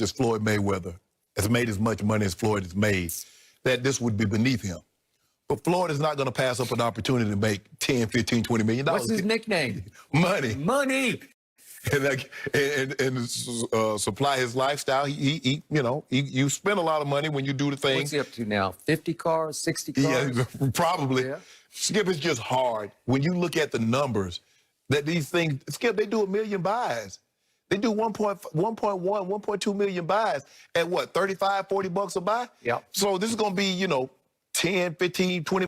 as Floyd Mayweather has made as much money as Floyd has made, that this would be beneath him. But Floyd is not going to pass up an opportunity to make 10, 15, 20 million dollars. What's his nickname? Money. Money. And supply his lifestyle. You spend a lot of money when you do the thing. What's he up to now? 50 cars, 60 cars? Yeah, probably. Yeah. Skip, it's just hard. When you look at the numbers, that these things, Skip, they do 1 million buys. They do 1.2 million buys at what, 35, 40 bucks a buy? Yeah. So this is going to be, 10, 15, 20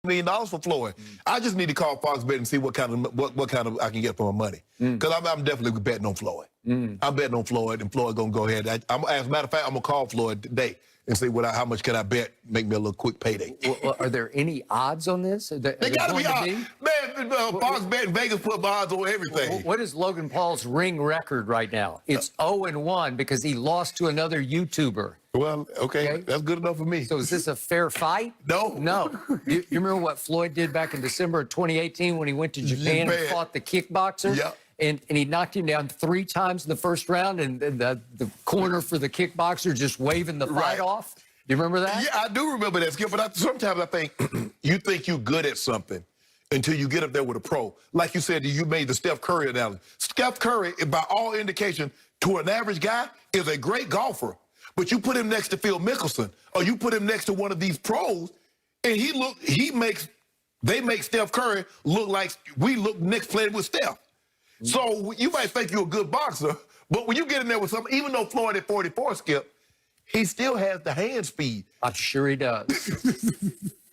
$1 million for Floyd. I just need to call Fox Bet and see what kind of I can get for my money. Because I'm definitely betting on Floyd. I'm betting on Floyd, and Floyd gonna go ahead. As a matter of fact, I'm gonna call Floyd today and see how much can I bet, make me a little quick payday. Well, are there any odds on this? They gotta be odds. Man, Fox Bet in Vegas put odds on everything. What is Logan Paul's ring record right now? It's 0-1 because he lost to another YouTuber. Well, okay, that's good enough for me. So is this a fair fight? No. No. You remember what Floyd did back in December of 2018 when he went to Japan and fought the kickboxer? Yeah. And he knocked him down 3 times in the first round, and the corner for the kickboxer just waving the fight off? Do you remember that? Yeah, I do remember that, Skip, but sometimes I think you think you're good at something until you get up there with a pro. Like you said, you made the Steph Curry analogy. Steph Curry, by all indication, to an average guy, is a great golfer. But you put him next to Phil Mickelson, or you put him next to one of these pros, and they make Steph Curry look like we look next playing with Steph. So you might think you're a good boxer, but when you get in there with something, even though Floyd at 44, Skip, he still has the hand speed. I'm sure he does.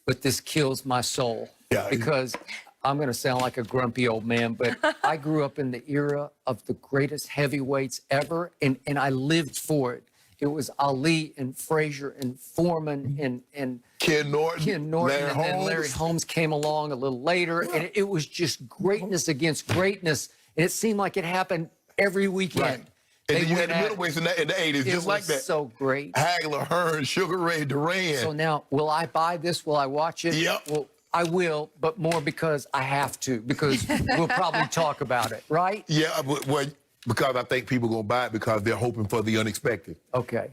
But this kills my soul. Yeah. Because I'm going to sound like a grumpy old man, but I grew up in the era of the greatest heavyweights ever, and I lived for it. It was Ali and Frazier and Foreman and Ken Norton, Larry Holmes. Then Larry Holmes came along a little later, and it was just greatness against greatness, and it seemed like it happened every weekend. Right. And then you had the middleweights in the 80s, just like that. So great. Hagler, Hearn, Sugar Ray, Duran. So now, will I buy this? Will I watch it? Yep. Well, I will, but more because I have to, because we'll probably talk about it, right? Yeah, well, because I think people are going to buy it because they're hoping for the unexpected. Okay.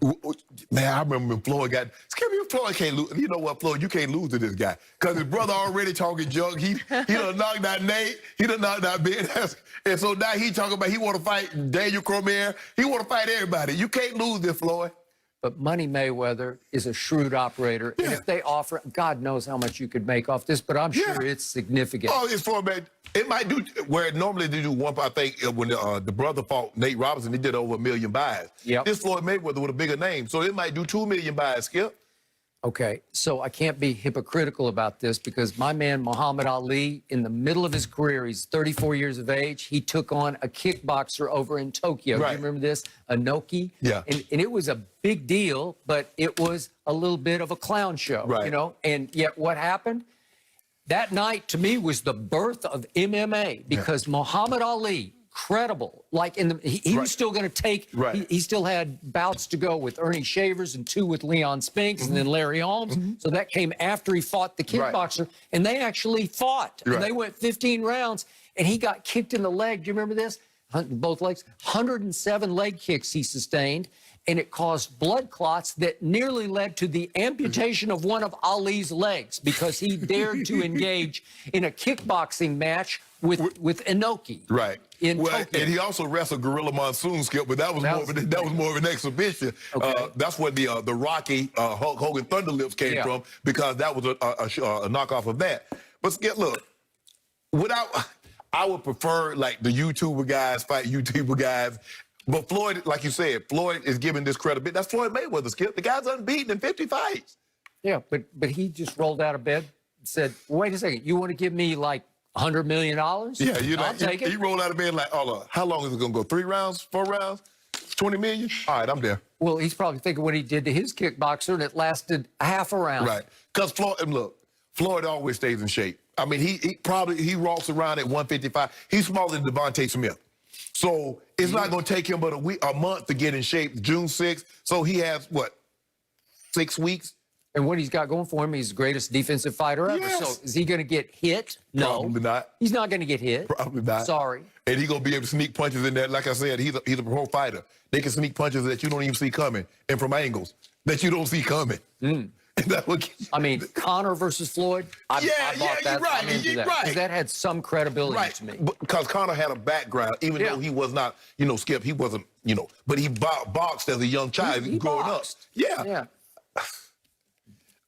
Man, I remember when Floyd got... Floyd can't lose. You know what, Floyd? You can't lose to this guy. Because his brother already talking junk. He done knocked out Nate. He done knocked out Ben. And so now he talking about he want to fight Daniel Cormier. He want to fight everybody. You can't lose this, Floyd. But Money Mayweather is a shrewd operator. Yeah. And if they offer, God knows how much you could make off this, but I'm sure it's significant. Oh, it's for man. It might do where normally they do one. I think when the brother fought Nate Robinson, he did over 1 million buys. Yep. This Floyd Mayweather with a bigger name, so it might do 2 million buys. Skip. Okay, so I can't be hypocritical about this because my man Muhammad Ali, in the middle of his career, he's 34 years of age. He took on a kickboxer over in Tokyo. Right. Do you remember this? Inoki. Yeah. And it was a big deal, but it was a little bit of a clown show, right. And yet what happened? That night, to me, was the birth of MMA because Muhammad Ali, credible, like he was still going to take, he still had bouts to go with Ernie Shavers and 2 with Leon Spinks and then Larry Holmes. So that came after he fought the kickboxer, and they actually fought. And they went 15 rounds, and he got kicked in the leg. Do you remember this? Both legs. 107 leg kicks he sustained, and it caused blood clots that nearly led to the amputation of one of Ali's legs because he dared to engage in a kickboxing match with Inoki. Right. In Tokyo. And he also wrestled Gorilla Monsoon, Skip, but that was more of an exhibition. Okay. That's where the Rocky Hulk Hogan Thunder Lips came from, because that was a knockoff of that. But Skip, look, I would prefer like the YouTuber guys fight YouTuber guys. But Floyd, like you said, Floyd is giving this credibility. That's Floyd Mayweather, Skip. The guy's unbeaten in 50 fights. Yeah, but he just rolled out of bed and said, wait a second, you want to give me like $100 million? Yeah, I'll take it. He rolled out of bed like, how long is it going to go? 3 rounds? 4 rounds? 20 million? All right, I'm there. Well, he's probably thinking what he did to his kickboxer, and it lasted half a round. Right. Because Floyd always stays in shape. I mean, he walks around at 155. He's smaller than Devontae Smith. So it's not going to take him but a month to get in shape, June 6th. So he has, what, 6 weeks? And what he's got going for him, he's the greatest defensive fighter ever. Yes. So is he going to get hit? No. Probably not. He's not going to get hit. Probably not. Sorry. And he's going to be able to sneak punches in there. Like I said, he's a pro fighter. They can sneak punches that you don't even see coming and from angles that you don't see coming. And that's what I mean, Conor versus Floyd. I bought that. You're right. I'm into You're that. right. 'Cause that had some credibility to me. Because Conor had a background, even though he was not, Skip, he wasn't, but he boxed as a young child He growing boxed. up. Yeah.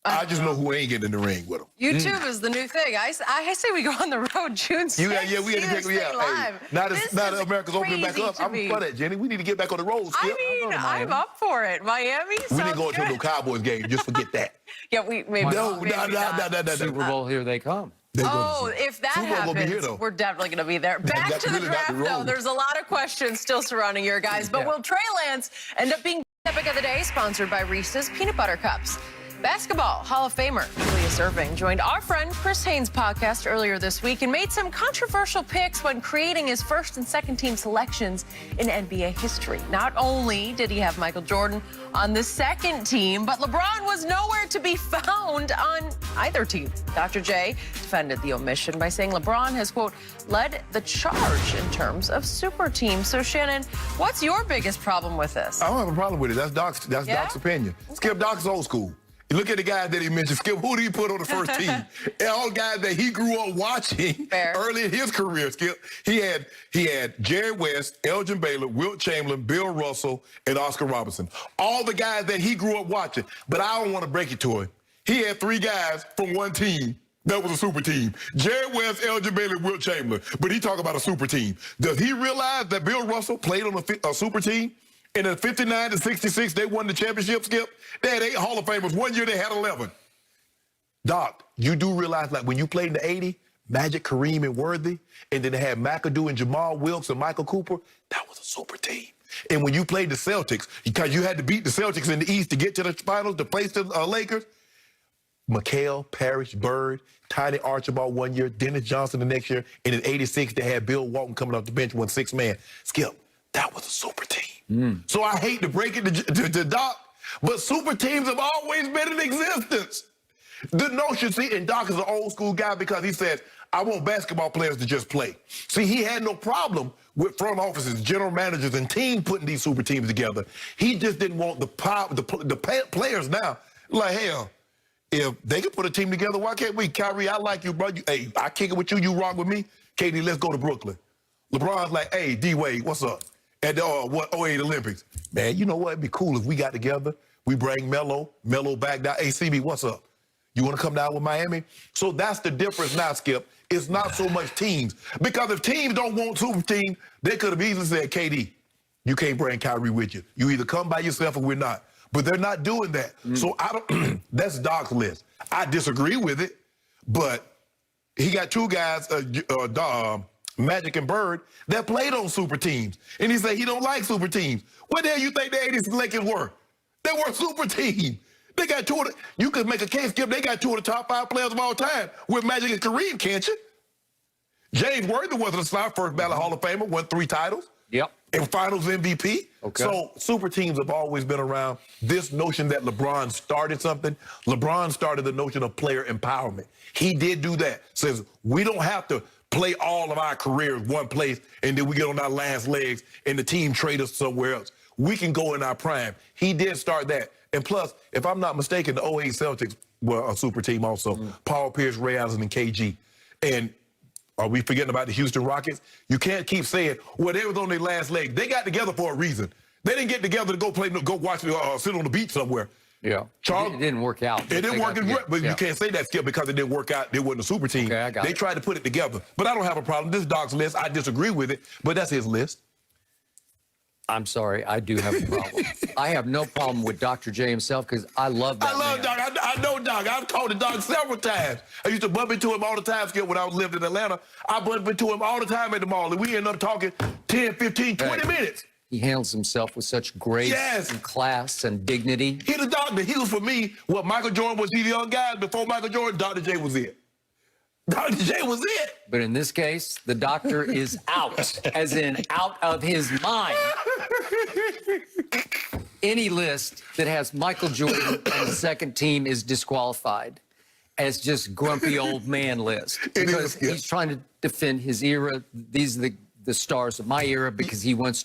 I just know who ain't getting in the ring with him. YouTube is the new thing. I say we go on the road June 6th. We had to take live. Now that America's opening back up, I'm for that, Jenny. We need to get back on the road, Skip. I mean, I'm up for it. Miami We sounds didn't go into good. no Cowboys game. Just forget that. Yeah, we maybe No. Super Bowl, here they come. Oh, if that Super Bowl gonna be here, happens, though. we're definitely going to be there. Back that's to the really not the draft, though. road. There's a lot of questions still surrounding your guys, but will Trey Lance end up being Epic of the Day, sponsored by Reese's Peanut Butter Cups? Basketball Hall of Famer Julius Erving joined our friend Chris Haynes' podcast earlier this week and made some controversial picks when creating his first and second team selections in NBA history. Not only did he have Michael Jordan on the second team, but LeBron was nowhere to be found on either team. Dr. J defended the omission by saying LeBron has, quote, led the charge in terms of super teams. So, Shannon, what's your biggest problem with this? I don't have a problem with it. That's Doc's opinion. Skip, Doc's old school. You look at the guys that he mentioned. Skip, who did he put on the first team? And all guys that he grew up watching early in his career, Skip. He had Jerry West, Elgin Baylor, Wilt Chamberlain, Bill Russell, and Oscar Robertson. All the guys that he grew up watching. But I don't want to break it to him. He had 3 guys from one team that was a super team. Jerry West, Elgin Baylor, Wilt Chamberlain. But he talk about a super team. Does he realize that Bill Russell played on a super team? And in 59 to 66, they won the championship, Skip. They had 8 Hall of Famers. One year they had 11. Doc, you do realize, like, when you played in the 80s, Magic, Kareem, and Worthy, and then they had McAdoo and Jamal Wilkes and Michael Cooper, that was a super team. And when you played the Celtics, because you had to beat the Celtics in the East to get to the finals to face the Lakers, McHale, Parrish, Bird, Tiny Archibald one year, Dennis Johnson the next year, and in 86, they had Bill Walton coming off the bench, one 6-man. Skip, that was a super team. So I hate to break it to Doc, but super teams have always been in existence. The notion, see, and Doc is an old school guy because he says, I want basketball players to just play. See, he had no problem with front offices, general managers, and team putting these super teams together. He just didn't want the players now. Like, hell, if they can put a team together, why can't we? Kyrie, I like you, bro. Hey, I kick it with you. You rock with me. KD, let's go to Brooklyn. LeBron's like, hey, D-Wade, what's up? At the 08 Olympics. Man, you know what? It'd be cool if we got together. We bring Melo back down. Hey, CB, what's up? You want to come down with Miami? So that's the difference now, Skip. It's not so much teams. Because if teams don't want super teams, they could have easily said, KD, you can't bring Kyrie with you. You either come by yourself or we're not. But they're not doing that. So I don't. That's Doc's list. I disagree with it, but he got 2 guys, Magic and Bird, that played on super teams. And he said he don't like super teams. What the hell you think the 80s Lakers were? They were a super team. They got 2 of the, you could make a case, Skip, they got 2 of the top 5 players of all time with Magic and Kareem, can't you? James Worthy wasn't a slot, first ballot Hall of Famer, won 3 titles. Yep. And finals MVP. Okay. So super teams have always been around. This notion that LeBron started something, LeBron started the notion of player empowerment. He did do that. Says we don't have to play all of our careers one place and then we get on our last legs and the team trade us somewhere else. We can go in our prime. He did start that. And plus, if I'm not mistaken, the 08 Celtics were a super team also. Paul Pierce, Ray Allen, and KG. And are we forgetting about the Houston Rockets? You can't keep saying, well, they was on their last leg. They got together for a reason. They didn't get together to go play, go watch, sit on the beach somewhere. Yeah. Charles, it didn't work out. It didn't work, but you can't say that, Skip, because it didn't work out. They wasn't a super team. Okay, I got they tried to put it together. But I don't have a problem. This is Doc's list. I disagree with it, but that's his list. I'm sorry, I do have a problem. I have no problem with Dr. J himself because I love that I love man. Doc. I know Doc. I've talked to Doc several times. I used to bump into him all the time, Skip, when I was living in Atlanta. I bumped into him all the time at the mall, and we ended up talking 10, 15, 20 minutes. He handles himself with such grace and class and dignity. He the doctor. He was, for me, what Michael Jordan was. He the young guy. Before Michael Jordan, Dr. J was it. Dr. J was it. But in this case, the doctor is out, as in out of his mind. any list that has Michael Jordan and the second team is disqualified as just grumpy old man list because he's trying to defend his era. These are the stars of my era because he wants